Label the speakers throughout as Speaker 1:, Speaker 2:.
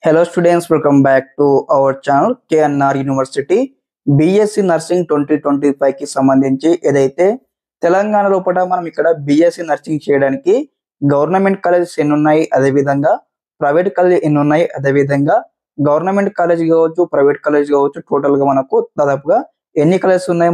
Speaker 1: Hello students, welcome back to our channel KNR University BSc Nursing 2025 కి సంబంధించి ఏదైతే తెలంగాణ లోపల మనం ఇక్కడ BSc నర్సింగ్ చేయడానికి గవర్నమెంట్ కాలేజెస్ ఎన్ని ఉన్నాయి, అదే విధంగా ప్రైవేట్ కాలేజ్ ఎన్ని ఉన్నాయి, అదే విధంగా గవర్నమెంట్ కాలేజ్ కావచ్చు ప్రైవేట్ కాలేజ్ కావచ్చు టోటల్ గా మనకు దాదాపుగా ఎన్ని కాలేజెస్ ఉన్నాయి,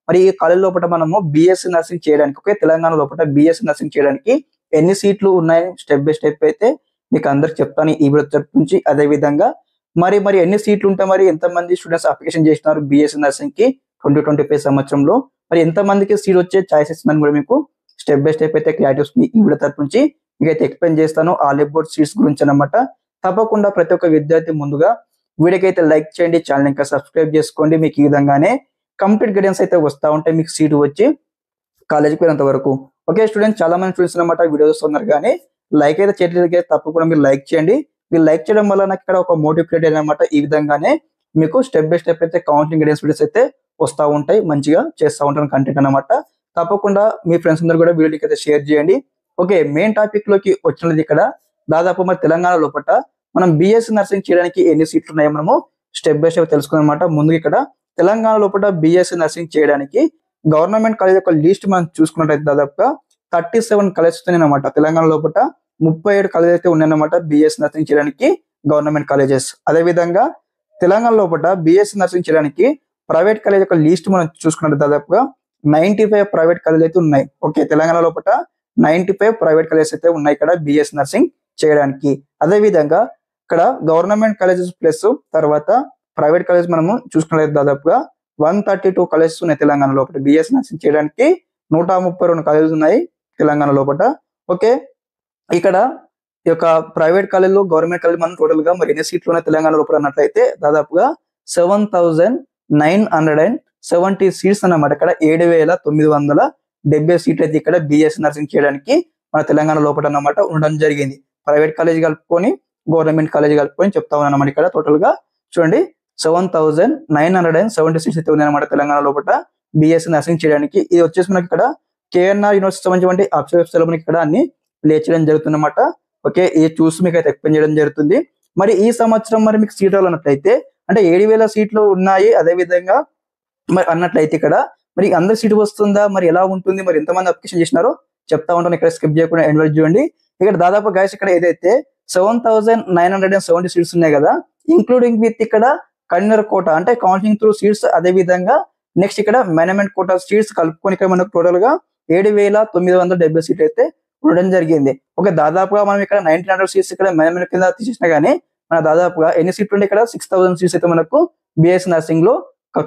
Speaker 1: మరి ఈ కాలేజ్ లోపల మనము BSc నర్సింగ్ చేయడానికి తెలంగాణ లోపల BSc నర్సింగ్ చేయడానికి ఎన్ని సీట్లు ఉన్నాయి స్టెప్ బై స్టెప్ అయితే మీకు అందరికి చెప్తాను ఈ వీడియో తరపు నుంచి. అదే విధంగా మరి ఎన్ని సీట్లు ఉంటాయి, మరి ఎంతమంది స్టూడెంట్స్ అప్లికేషన్ చేసినారు BSc నర్సింగ్ కి 2025 సంవత్సరంలో, మరి ఎంతమందికి సీట్ వచ్చే ఛాయిసెస్ ఉందని కూడా మీకు స్టెప్ బై స్టెప్ అయితే క్లారిటీ వస్తుంది ఈ వీడియో తరపు నుంచి. మీకైతే ఎక్స్ప్లెయిన్ చేస్తాను ఆల్ అబౌట్ సీట్స్ గురించి అన్నమాట. తప్పకుండా ప్రతి ఒక్క విద్యార్థి ముందుగా వీడియోకి అయితే లైక్ చేయండి, ఛానల్ ఇంకా సబ్స్క్రైబ్ చేసుకోండి. మీకు ఈ విధంగానే కంప్లీట్ గైడెన్స్ అయితే వస్తూ ఉంటాయి మీకు సీట్ వచ్చి కాలేజీకి పోయినంత వరకు. ఓకే స్టూడెంట్స్, చాలా మంది స్టూడెంట్స్ అన్నమాట వీడియో చూస్తున్నారు కానీ లైక్ అయితే చేయట్లేదు, తప్పకుండా మీరు లైక్ చేయండి. మీరు లైక్ చేయడం వల్ల నాకు ఇక్కడ ఒక మోటివేట్ అనమాట. ఈ విధంగానే మీకు స్టెప్ బై స్టెప్ అయితే కౌన్సిలింగ్ గైడెన్స్ వీడియోస్ అయితే వస్తూ ఉంటాయి, మంచిగా చేస్తూ ఉంటాను కంటెంట్ అనమాట. తప్పకుండా మీ ఫ్రెండ్స్ అందరూ కూడా వీడియోకి అయితే షేర్ చేయండి. ఓకే, మెయిన్ టాపిక్ లోకి వచ్చినది ఇక్కడ దాదాపు మరి తెలంగాణ లోపల మనం BSc నర్సింగ్ చేయడానికి ఎన్ని సీట్లు ఉన్నాయో మనము స్టెప్ బై స్టెప్ తెలుసుకున్నమాట. ముందు ఇక్కడ తెలంగాణ లోపల BSc నర్సింగ్ చేయడానికి గవర్నమెంట్ కాలేజ్ యొక్క లిస్ట్ మనం చూసుకున్నట్టయితే దాదాపుగా 37 కాలేజెస్ ఉన్నాయన్నమాట. తెలంగాణ లోపల 37 కాలేజెస్ అయితే ఉన్నాయన్నమాట BSc నర్సింగ్ చేయడానికి గవర్నమెంట్ కాలేజెస్. అదే విధంగా తెలంగాణ లోపల BSc నర్సింగ్ చేయడానికి ప్రైవేట్ కాలేజ్ యొక్క లిస్ట్ మనం చూసుకున్నట్టు దాదాపుగా 95 ప్రైవేట్ కాలేజీలు అయితే ఉన్నాయి. ఓకే, తెలంగాణ లోపల 95 ప్రైవేట్ కాలేజెస్ అయితే ఉన్నాయి ఇక్కడ BSc నర్సింగ్ చేయడానికి. అదే విధంగా ఇక్కడ గవర్నమెంట్ కాలేజెస్ ప్లస్ తర్వాత ప్రైవేట్ కాలేజ్ మనము చూసుకున్నట్లయితే దాదాపుగా 132 కాలేజెస్ ఉన్నాయి తెలంగాణ లోపల. BSc నర్సింగ్ చేయడానికి 132 కాలేజెస్ ఉన్నాయి తెలంగాణ లోపల. ఓకే, ఇక్కడ ఈ యొక్క ప్రైవేట్ కాలేజీలో గవర్నమెంట్ కాలేజ్ మనం టోటల్ గా మరి ఎన్ని సీట్లు ఉన్నాయి తెలంగాణ లోపల అన్నట్లయితే దాదాపుగా 7,970 సీట్స్ అన్నమాట. ఇక్కడ 7,970 సీట్లు అయితే ఇక్కడ BSc నర్సింగ్ చేయడానికి మన తెలంగాణ లోపల అన్నమాట ఉండడం జరిగింది. ప్రైవేట్ కాలేజ్ కలుపుకొని గవర్నమెంట్ కాలేజ్ కలుపుకొని చెప్తా ఉన్నాను అన్నమాట. ఇక్కడ టోటల్ గా చూడండి 7,970 సీట్స్ అయితే ఉన్నాయన్నమాట తెలంగాణ లోపల BSc నర్సింగ్ చేయడానికి. ఇది వచ్చేసి మనకి ఇక్కడ KNR యూనివర్సిటీ సంబంధించిన వెబ్సైట్ మనకి ఇక్కడ అన్ని ప్లే చేయడం జరుగుతుంది అన్నమాట. ఓకే, ఇది చూసి మీకు అయితే ఎక్స్ప్లెయిన్ చేయడం జరుగుతుంది. మరి ఈ సంవత్సరం మరి మీకు సీట్ అన్నట్లయితే అంటే 7,000 సీట్లు ఉన్నాయి. అదే విధంగా మరి అన్నట్లయితే ఇక్కడ మరి అందరి సీటు వస్తుందా, మరి ఎలా ఉంటుంది, మరి ఎంతమంది అప్లికేషన్ చేసినారో చెప్తా ఉంటాను. ఇక్కడ స్కిప్ చేయకుండా ఎండ్ వరకు చూడండి. ఇక్కడ దాదాపు గైస్ ఇక్కడ ఏదైతే 7,970 సీట్స్ ఉన్నాయి కదా, ఇంక్లూడింగ్ విత్ ఇక్కడ కన్వీనర్ కోటా అంటే కౌన్సిలింగ్ త్రూ సీట్స్, అదే విధంగా నెక్స్ట్ ఇక్కడ మేనేజ్మెంట్ కోటా సీట్స్ కలుపుకొని ఇక్కడ మనకు టోటల్ గా 7,970 సీట్లు అయితే ఉండడం జరిగింది. ఓకే, దాదాపుగా మనం ఇక్కడ 1,900 సీట్స్ ఇక్కడ మేనేజ్మెంట్ కింద తీసేసినా గానీ మన దాదాపుగా ఎన్ని సీట్లు ఉంటే ఇక్కడ 6,000 సీట్స్ అయితే మనకు BSc నర్సింగ్ లో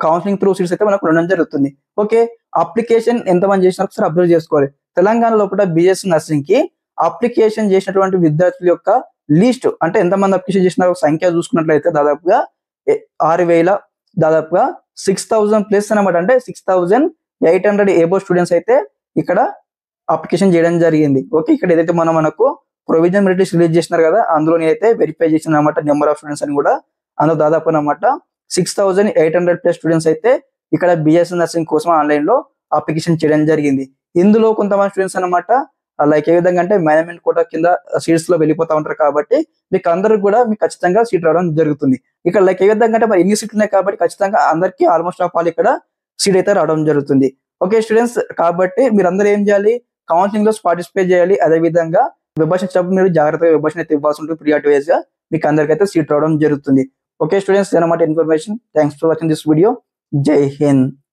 Speaker 1: కౌన్సిలింగ్ త్రూ సీట్స్ అయితే మనకు ఉండడం జరుగుతుంది. ఓకే, అప్లికేషన్ ఎంతమంది చేసినా ఒకసారి అబ్జర్వ్ చేసుకోవాలి. తెలంగాణ లోపల BSc నర్సింగ్ కి అప్లికేషన్ చేసినటువంటి విద్యార్థుల యొక్క లిస్ట్ అంటే ఎంతమంది అప్లికేషన్ చేసిన సంఖ్య చూసుకున్నట్లయితే దాదాపుగా 6,000 దాదాపుగా 6,000 ప్లస్ అనమాట. అంటే 6,800 ఏబో స్టూడెంట్స్ అయితే ఇక్కడ అప్లికేషన్ చేయడం జరిగింది. ఓకే, ఇక్కడ ఏదైతే మనకు ప్రొవిజన్ మెరిట్ లిస్ట్ రిలీజ్ చేసినారు కదా, అందులో అయితే వెరిఫై చేసిన అనమాట నెంబర్ ఆఫ్ స్టూడెంట్స్ అని కూడా అందులో దాదాపు అనమాట 6,800 ప్లస్ స్టూడెంట్స్ అయితే ఇక్కడ BSc నర్సింగ్ కోసం ఆన్లైన్ లో అప్లికేషన్ చేయడం జరిగింది. ఇందులో కొంతమంది స్టూడెంట్స్ అనమాట లైక్ ఏ విధంగా అంటే మేనేజ్మెంట్ కోటా కింద సీట్స్ లో వెళ్ళిపోతా ఉంటారు కాబట్టి మీకు అందరికి కూడా మీకు ఖచ్చితంగా సీట్ రావడం జరుగుతుంది. ఇక్కడ లైక్ ఏ విధంగా అంటే మరి ఎన్ని సీట్లు ఉన్నాయి కాబట్టి ఖచ్చితంగా అందరికీ ఆల్మోస్ట్ ఆఫ్ ఆల్ ఇక్కడ సీట్ అయితే రావడం జరుగుతుంది. ఓకే స్టూడెంట్స్, కాబట్టి మీరు అందరూ ఏం చేయాలి, కౌన్సిలింగ్ లో పార్టిసిపేట్ చేయాలి. అదే విధంగా విభజించినప్పుడు మీరు జాగ్రత్తగా విభజన అయితే ఇవ్వాల్సి ఉంటుంది. ప్రియారిటీ వైజ్ గా మీకు అందరికైతే సీట్ రావడం జరుగుతుంది. ఓకే స్టూడెంట్స్, అన్నమాట information. Thanks for watching this video. జై హింద్.